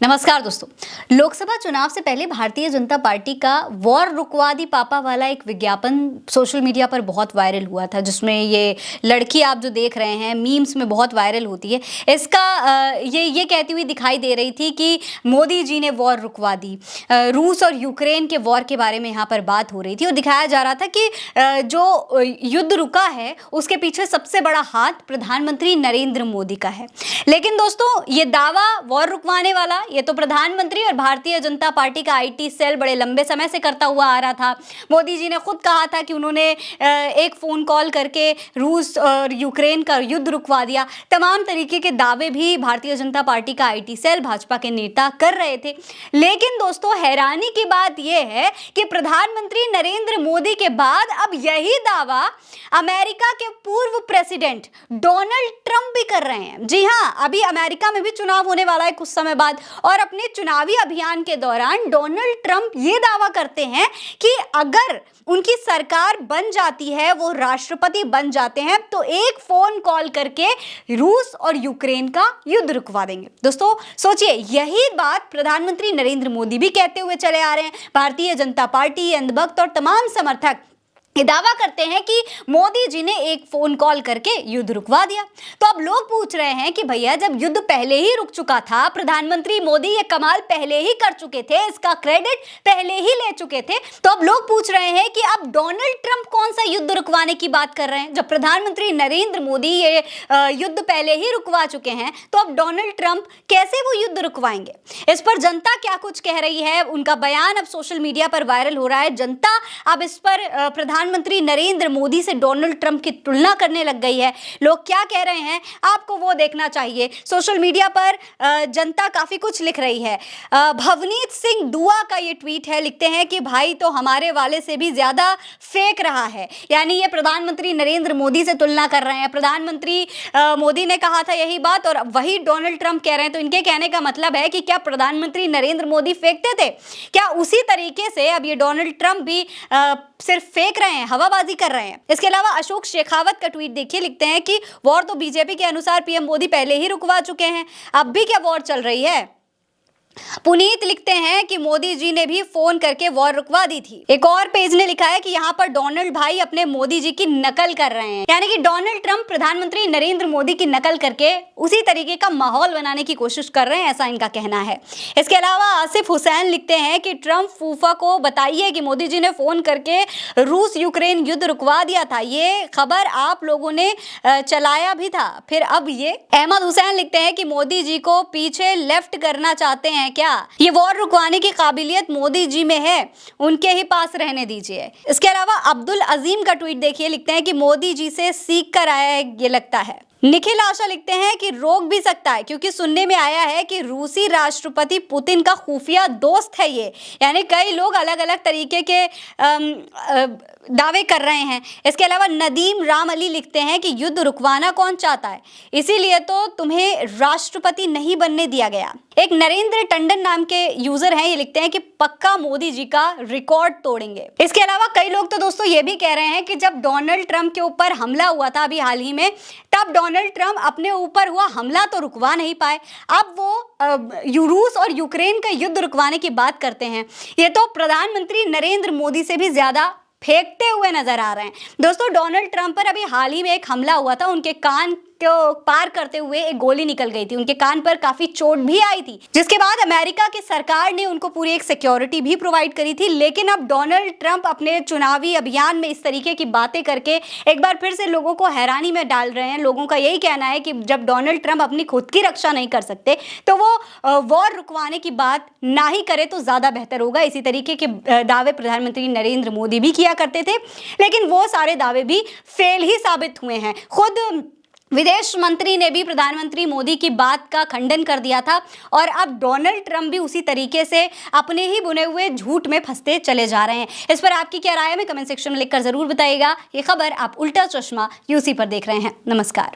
नमस्कार दोस्तों। लोकसभा चुनाव से पहले भारतीय जनता पार्टी का वॉर रुकवा दी पापा वाला एक विज्ञापन सोशल मीडिया पर बहुत वायरल हुआ था, जिसमें ये लड़की आप जो देख रहे हैं मीम्स में बहुत वायरल होती है। इसका ये कहती हुई दिखाई दे रही थी कि मोदी जी ने वॉर रुकवा दी। रूस और यूक्रेन के वॉर के बारे में यहाँ पर बात हो रही थी और दिखाया जा रहा था कि जो युद्ध रुका है उसके पीछे सबसे बड़ा हाथ प्रधानमंत्री नरेंद्र मोदी का है। लेकिन दोस्तों, ये दावा वॉर रुकवाने वाला ये तो प्रधानमंत्री और भारतीय जनता पार्टी का आईटी सेल बड़े लंबे समय से करता हुआ आ रहा था। मोदी जी ने खुद कहा था कि उन्होंने एक फ़ोन कॉल करके रूस और यूक्रेन का युद्ध रुकवा दिया। तमाम तरीके के दावे भी भारतीय जनता पार्टी का आईटी सेल, भाजपा के नेता कर रहे थे। लेकिन दोस्तों, हैरानी की बात यह है कि प्रधानमंत्री नरेंद्र मोदी के बाद अब यही दावा अमेरिका के पूर्व प्रेसिडेंट डोनाल्ड ट्रंप भी कर रहे हैं। जी हाँ, अभी अमेरिका में भी चुनाव होने वाला है कुछ समय बाद, और अपने चुनावी अभियान के दौरान डोनाल्ड ट्रंप ये दावा करते हैं कि अगर उनकी सरकार बन जाती है, वो राष्ट्रपति बन जाते हैं, तो एक फोन कॉल करके रूस और यूक्रेन का युद्ध रुकवा देंगे। दोस्तों सोचिए, यही बात प्रधानमंत्री नरेंद्र मोदी भी कहते हुए चले आ रहे हैं। भारतीय जनता पार्टी, अंधभक्त और तमाम समर्थक ये दावा करते हैं कि मोदी जी ने एक फोन कॉल करके युद्ध रुकवा दिया। तो अब लोग पूछ रहे हैं कि भैया, जब युद्ध पहले ही रुक चुका था, प्रधानमंत्री मोदी ये कमाल पहले ही कर चुके थे, इसका क्रेडिट पहले ही ले चुके थे, तो अब लोग पूछ रहे हैं कि अब डोनाल्ड ट्रंप कौन सा युद्ध रुकवाने की बात कर रहे हैं। जब प्रधानमंत्री नरेंद्र मोदी ये युद्ध पहले ही रुकवा चुके हैं, तो अब डोनाल्ड ट्रंप कैसे वो युद्ध रुकवाएंगे? इस पर जनता क्या कुछ कह रही है, उनका बयान अब सोशल मीडिया पर वायरल हो रहा है। जनता अब इस पर प्रधानमंत्री नरेंद्र मोदी से डोनाल्ड ट्रंप की तुलना करने लग गई है। लोग क्या कह रहे हैं आपको वो देखना चाहिए। सोशल मीडिया पर जनता काफी कुछ लिख रही है। भवनीत सिंह दुआ का ये ट्वीट है, लिखते हैं कि भाई तो हमारे वाले से भी ज्यादा फेंक रहा है। यानी ये प्रधानमंत्री नरेंद्र मोदी से तुलना कर रहे हैं। प्रधानमंत्री मोदी ने कहा था यही बात और वही डोनाल्ड ट्रंप कह रहे हैं। तो इनके कहने का मतलब है कि क्या प्रधानमंत्री नरेंद्र मोदी फेंकते थे, क्या उसी तरीके से अब ये डोनाल्ड ट्रंप भी सिर्फ फेंक रहे हैं, हवाबाजी कर रहे हैं। इसके अलावा अशोक शेखावत का ट्वीट देखिए, लिखते हैं कि वॉर तो बीजेपी के अनुसार पीएम मोदी पहले ही रुकवा चुके हैं, अब भी क्या वॉर चल रही है। पुनीत लिखते हैं कि मोदी जी ने भी फोन करके वॉर रुकवा दी थी। एक और पेज ने लिखा है कि यहाँ पर डोनाल्ड भाई अपने मोदी जी की नकल कर रहे हैं, यानी कि डोनाल्ड ट्रंप प्रधानमंत्री नरेंद्र मोदी की नकल करके उसी तरीके का माहौल बनाने की कोशिश कर रहे हैं, ऐसा इनका कहना है। इसके अलावा आसिफ हुसैन लिखते हैं कि ट्रंप फूफा को बताइए कि मोदी जी ने फोन करके रूस यूक्रेन युद्ध रुकवा दिया था, ये खबर आप लोगों ने चलाया भी था, फिर अब ये। अहमद हुसैन लिखते हैं कि मोदी जी को पीछे लेफ्ट करना चाहते हैं क्या, ये वॉर रुकवाने की काबिलियत मोदी जी में है, उनके ही पास रहने दीजिए। इसके अलावा अब्दुल अजीम का ट्वीट देखिए, लिखते हैं कि मोदी जी से सीख कर आया है ये लगता है। निखिल आशा लिखते हैं कि रोक भी सकता है, क्योंकि सुनने में आया है कि रूसी राष्ट्रपति पुतिन का खुफिया दोस्त है ये। यानी कई लोग अलग अलग तरीके के दावे कर रहे हैं। इसके अलावा नदीम राम अली लिखते हैं कि युद्ध रुकवाना कौन चाहता है, इसीलिए तो तुम्हें राष्ट्रपति नहीं बनने दिया गया। एक नरेंद्र टंडन नाम के यूजर हैं, ये लिखते हैं कि पक्का मोदी जी का रिकॉर्ड तोड़ेंगे। इसके अलावा कई लोग तो दोस्तों ये भी कह रहे हैं कि जब डोनाल्ड ट्रंप के ऊपर हमला हुआ था अभी हाल ही में, तब डोनाल्ड ट्रंप अपने ऊपर हुआ हमला तो रुकवा नहीं पाए, अब वो रूस और यूक्रेन का युद्ध रुकवाने की बात करते हैं। ये तो प्रधानमंत्री नरेंद्र मोदी से भी ज्यादा फेंकते हुए नजर आ रहे हैं। दोस्तों, डोनाल्ड ट्रंप पर अभी हाल ही में एक हमला हुआ था, उनके कान को पार करते हुए एक गोली निकल गई थी, उनके कान पर काफी चोट भी आई थी, जिसके बाद अमेरिका की सरकार ने उनको पूरी एक सिक्योरिटी भी प्रोवाइड करी थी। लेकिन अब डोनाल्ड ट्रंप अपने चुनावी अभियान में इस तरीके की बातें करके एक बार फिर से लोगों को हैरानी में डाल रहे हैं। लोगों का यही कहना है कि जब डोनाल्ड ट्रंप अपनी खुद की रक्षा नहीं कर सकते, तो वो वॉर रुकवाने की बात ना ही करे तो ज्यादा बेहतर होगा। इसी तरीके के दावे प्रधानमंत्री नरेंद्र मोदी भी किया करते थे, लेकिन वो सारे दावे भी फेल ही साबित हुए हैं। खुद विदेश मंत्री ने भी प्रधानमंत्री मोदी की बात का खंडन कर दिया था, और अब डोनाल्ड ट्रंप भी उसी तरीके से अपने ही बुने हुए झूठ में फंसते चले जा रहे हैं। इस पर आपकी क्या राय है, हमें कमेंट सेक्शन में लिखकर जरूर बताइएगा। ये खबर आप उल्टा चश्मा यूसी पर देख रहे हैं। नमस्कार।